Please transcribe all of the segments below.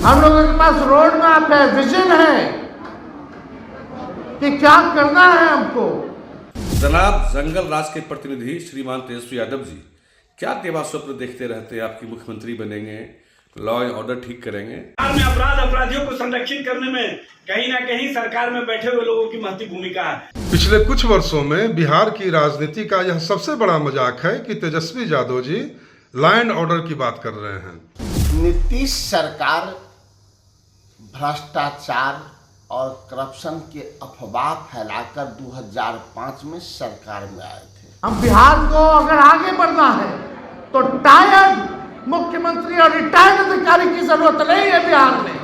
हम लोगों के पास रोड मैप है, विजन है कि क्या करना है हमको। जनाब जंगल राज के प्रतिनिधि श्रीमान तेजस्वी यादव जी, क्या देवा स्वप्न देखते रहते हैं आपकी मुख्यमंत्री बनेंगे, लॉ एंड ऑर्डर ठीक करेंगे? बिहार में अपराधियों को संरक्षित करने में कहीं ना कहीं सरकार में बैठे हुए लोगों की महत्वपूर्ण भूमिका है। पिछले कुछ वर्षों में बिहार की राजनीति का यह सबसे बड़ा मजाक है कि Tejashwi Yadav ji law and order की बात कर रहे हैं। नीतीश सरकार भ्रष्टाचार और करप्शन के अफवाह फैलाकर 2005 में सरकार में आए थे। हम बिहार को अगर आगे बढ़ना है तो टायर्ड मुख्यमंत्री और रिटायर्ड अधिकारी की जरूरत नहीं है। बिहार में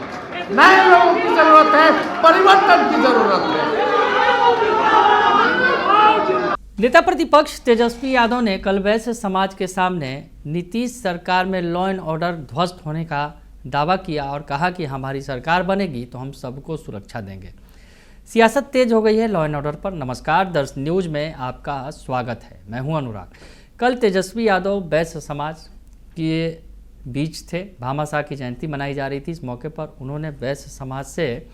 नए लोगों की जरूरत है, परिवर्तन की जरूरत है। नेता प्रतिपक्ष तेजस्वी यादव ने कल वैश्य समाज के सामने नीतीश सरकार में लॉ एंड ऑर्डर ध्वस्त होने का दावा किया और कहा कि हमारी सरकार बनेगी तो हम सबको सुरक्षा देंगे। सियासत तेज हो गई है लॉ एंड ऑर्डर पर। नमस्कार, दर्श न्यूज में आपका स्वागत है। मैं हूं अनुराग। कल तेजस्वी यादव वैश्य समाज के बीच थे। भामाशाह की जयंती मनाई जा रही थी। इस मौके पर उन्होंने वैश्य समाज से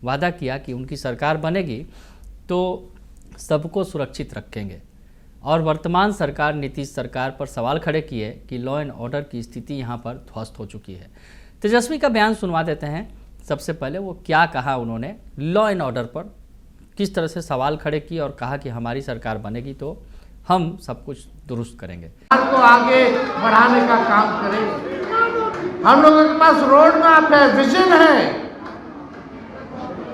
वादा किया कि उनकी सरकार बनेगी तो सबको सुरक्षित रखेंगे और वर्तमान सरकार नीतीश सरकार पर सवाल खड़े किए कि लॉ एंड ऑर्डर की स्थिति यहां पर ध्वस्त हो चुकी है। तेजस्वी का बयान सुनवा देते हैं। सबसे पहले वो क्या कहा उन्होंने, लॉ एंड ऑर्डर पर किस तरह से सवाल खड़े किए और कहा कि हमारी सरकार बनेगी तो हम सब कुछ दुरुस्त करेंगे, को आगे बढ़ाने का काम करेंगे। हम लोगों के पास रोड मैप है, विजन है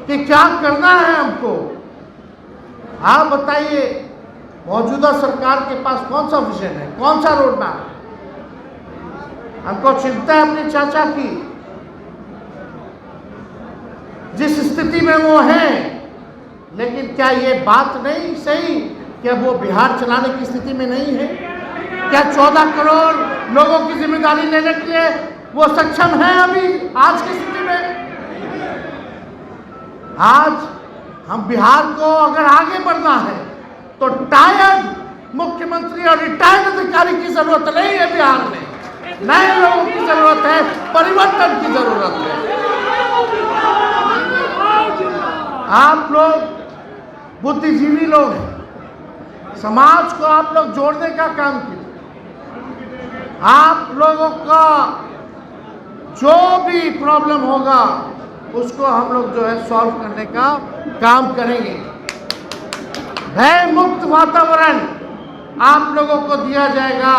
कि क्या करना है हमको। आप बताइए, मौजूदा सरकार के पास कौन सा विजन है, कौन सा रोड मैप है? हमको चिंता है अपने चाचा की, जिस स्थिति में वो हैं, लेकिन क्या ये बात नहीं सही कि अब वो बिहार चलाने की स्थिति में नहीं है? क्या 14 करोड़ लोगों की जिम्मेदारी लेने के लिए वो सक्षम है अभी आज की स्थिति में? आज हम बिहार को अगर आगे बढ़ना है तो टायर्ड मुख्यमंत्री और रिटायर्ड अधिकारी की जरूरत नहीं है। बिहार में नए लोगों की जरूरत है, परिवर्तन की जरूरत है। आप लोग बुद्धिजीवी लोग हैं, समाज को आप लोग जोड़ने का काम कीजिए। आप लोगों का जो भी प्रॉब्लम होगा उसको हम लोग जो है सॉल्व करने का काम करेंगे। भय मुक्त वातावरण आप लोगों को दिया जाएगा।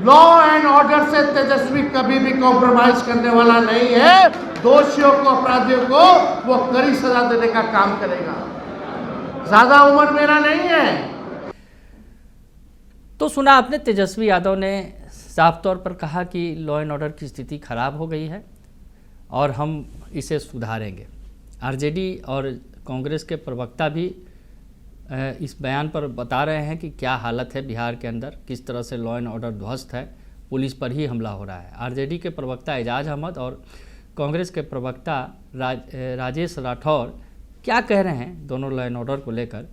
लॉ एंड ऑर्डर से तेजस्वी कभी भी कॉम्प्रोमाइज करने वाला नहीं है। दोषियों को, अपराधियों को वो कड़ी सजा देने का काम करेगा। ज्यादा उम्र मेरा नहीं है। तो सुना आपने, तेजस्वी यादव ने साफ तौर पर कहा कि लॉ एंड ऑर्डर की स्थिति खराब हो गई है और हम इसे सुधारेंगे। आरजेडी और कांग्रेस के प्रवक्ता भी इस बयान पर बता रहे हैं कि क्या हालत है बिहार के अंदर, किस तरह से लॉ एंड ऑर्डर ध्वस्त है, पुलिस पर ही हमला हो रहा है। आरजेडी के प्रवक्ता एजाज अहमद और कांग्रेस के प्रवक्ता राजेश राठौर क्या कह रहे हैं दोनों लॉ एंड ऑर्डर को लेकर,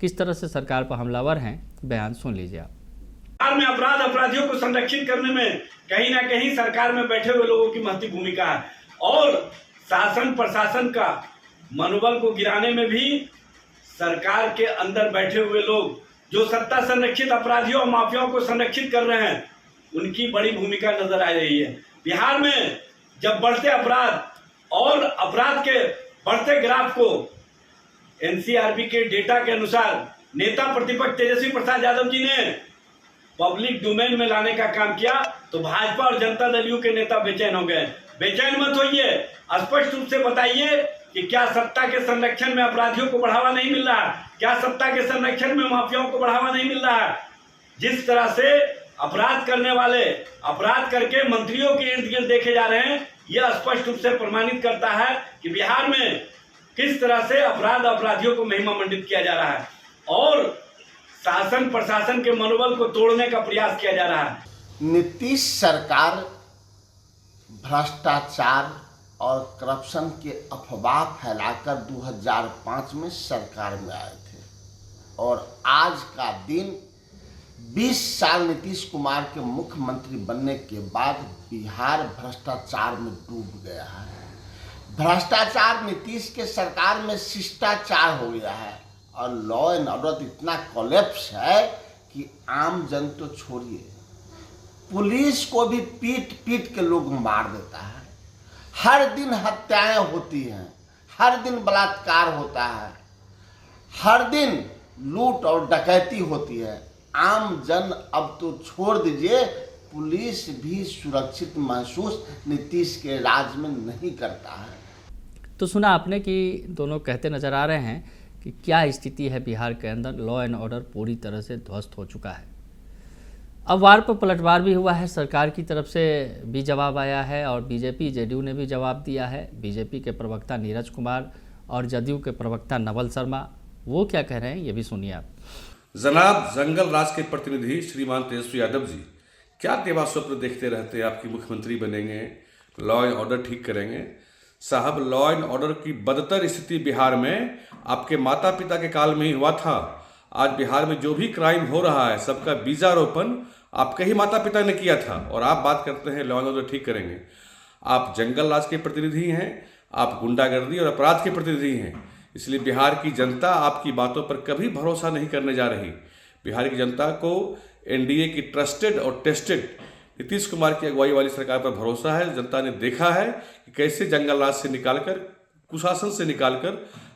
किस तरह से सरकार पर हमलावर हैं, बयान सुन लीजिए आप। बिहार में अपराधियों को संरक्षित करने में कहीं ना कहीं सरकार में बैठे हुए लोगों की महत्वपूर्ण भूमिका है और शासन प्रशासन का मनोबल को गिराने में भी सरकार के अंदर बैठे हुए लोग जो सत्ता संरक्षित अपराधियों और माफियाओं को संरक्षित कर रहे हैं, उनकी बड़ी भूमिका नजर आ रही है। बिहार में जब बढ़ते अपराध और अपराध के बढ़ते ग्राफ को एनसीआरबी के डेटा के अनुसार नेता प्रतिपक्ष तेजस्वी प्रसाद यादव जी ने पब्लिक डोमेन में लाने का काम किया तो भाजपा और जनता दल यू के नेता बेचैन हो गए। बेचैन मत होइए, स्पष्ट रूप से बताइए कि क्या सत्ता के संरक्षण में अपराधियों को बढ़ावा नहीं मिल रहा? क्या सत्ता के संरक्षण में माफियाओं को बढ़ावा नहीं मिल रहा? जिस तरह से अपराध करने वाले अपराध करके मंत्रियों के इर्द गिर्द देखे जा रहे हैं, यह स्पष्ट रूप से प्रमाणित करता है कि बिहार में किस तरह से अपराध अपराधियों को महिमा मंडित किया जा रहा है और शासन प्रशासन के मनोबल को तोड़ने का प्रयास किया जा रहा है। नीतीश सरकार भ्रष्टाचार और करप्शन के अफवाह फैलाकर 2005 में सरकार में आए थे और आज का दिन 20 साल नीतीश कुमार के मुख्यमंत्री बनने के बाद बिहार भ्रष्टाचार में डूब गया है। भ्रष्टाचार नीतीश के सरकार में शिष्टाचार हो गया है और लॉ एंड ऑर्डर इतना कोलैप्स है कि आम जन तो छोड़िए, पुलिस को भी पीट पीट के लोग मार देता है। हर दिन हत्याएं होती हैं, हर दिन बलात्कार होता है, हर दिन लूट और डकैती होती है। आम जन अब तो छोड़ दीजिए, पुलिस भी सुरक्षित महसूस नीतीश के राज में नहीं करता है। तो सुना आपने कि दोनों कहते नजर आ रहे हैं कि क्या स्थिति है बिहार के अंदर, लॉ एंड ऑर्डर पूरी तरह से ध्वस्त हो चुका है। अब वार पर पलटवार भी हुआ है, सरकार की तरफ से भी जवाब आया है और बीजेपी जेडीयू ने भी जवाब दिया है। बीजेपी के प्रवक्ता नीरज कुमार और जदयू के प्रवक्ता नवल शर्मा वो क्या कह रहे हैं ये भी सुनिए आप। जनाब जंगल राज के प्रतिनिधि श्रीमान तेजस्वी यादव जी, क्या देवा स्वप्न देखते रहते हैं आपकी मुख्यमंत्री बनेंगे, लॉ एंड ऑर्डर ठीक करेंगे। साहब, लॉ एंड ऑर्डर की बदतर स्थिति बिहार में आपके माता पिता के काल में ही हुआ था। आज बिहार में जो भी क्राइम हो रहा है सबका बीजारोपण आपके ही माता पिता ने किया था और आप बात करते हैं लॉ एंड ऑर्डर ठीक करेंगे। आप जंगल राज के प्रतिनिधि हैं, आप गुंडागर्दी और अपराध के प्रतिनिधि हैं, इसलिए बिहार की जनता आपकी बातों पर कभी भरोसा नहीं करने जा रही। बिहार की जनता को एनडीए की ट्रस्टेड और टेस्टेड नीतीश कुमार की अगुवाई वाली सरकार पर भरोसा है। जनता ने देखा है कि कैसे जंगल राज से निकालकर, कुशासन से निकालकर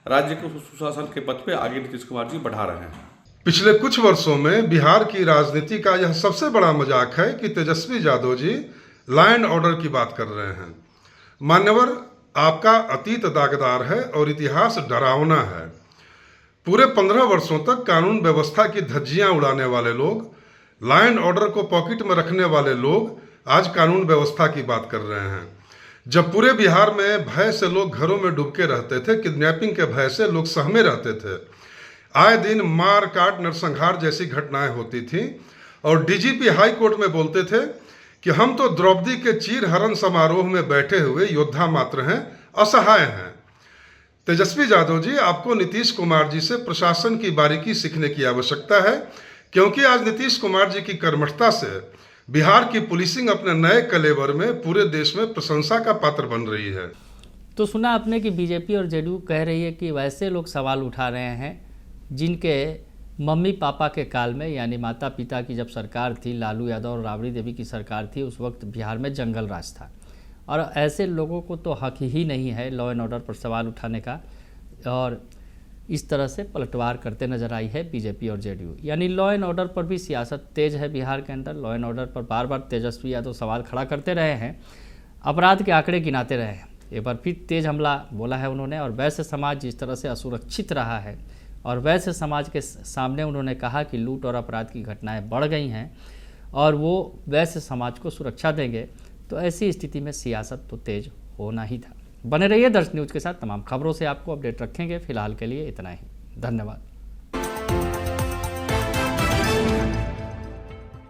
राज्य को सुशासन के पथ पे आगे नीतीश कुमार जी बढ़ा रहे हैं। पिछले कुछ वर्षों में बिहार की राजनीति का यह सबसे बड़ा मजाक है कि Tejashwi Yadav ji law and order की बात कर रहे हैं। मान्यवर, आपका अतीत दागदार है और इतिहास डरावना है। पूरे 15 वर्षों तक कानून व्यवस्था की धज्जियां उड़ाने वाले लोग, लॉ एंड ऑर्डर को पॉकेट में रखने वाले लोग आज कानून व्यवस्था की बात कर रहे हैं। जब पूरे बिहार में भय से लोग घरों में डूब के रहते थे, किडनैपिंग के भय से लोग सहमे रहते थे, आए दिन मार काट नरसंहार जैसी घटनाएं होती थीं और डीजीपी हाई कोर्ट में बोलते थे कि हम तो द्रौपदी के चीर हरण समारोह में बैठे हुए योद्धा मात्र हैं, असहाय हैं। तेजस्वी यादव जी, आपको नीतीश कुमार जी से प्रशासन की बारीकी सीखने की आवश्यकता है, क्योंकि आज नीतीश कुमार जी की कर्मठता से बिहार की पुलिसिंग अपने नए कलेवर में पूरे देश में प्रशंसा का पात्र बन रही है। तो सुना आपने कि बीजेपी और जेडीयू कह रही है कि वैसे लोग सवाल उठा रहे हैं जिनके मम्मी पापा के काल में, यानी माता पिता की जब सरकार थी, लालू यादव और राबड़ी देवी की सरकार थी, उस वक्त बिहार में जंगल राज था और ऐसे लोगों को तो हक ही नहीं है लॉ एंड ऑर्डर पर सवाल उठाने का। और इस तरह से पलटवार करते नजर आई है बीजेपी और जेडीयू। यानी लॉ एंड ऑर्डर पर भी सियासत तेज है बिहार के अंदर। लॉ एंड ऑर्डर पर बार बार तेजस्वी यादव सवाल खड़ा करते रहे हैं, अपराध के आंकड़े गिनाते रहे हैं। एक बार फिर तेज हमला बोला है उन्होंने। और वैश्य समाज जिस तरह से असुरक्षित रहा है और वैश्य समाज के सामने उन्होंने कहा कि लूट और अपराध की घटनाएं बढ़ गई हैं और वो वैश्य समाज को सुरक्षा देंगे, तो ऐसी स्थिति में सियासत तो तेज होना ही था। बने रहिए दर्श न्यूज़ के साथ, तमाम खबरों से आपको अपडेट रखेंगे। फिलहाल के लिए इतना ही, धन्यवाद।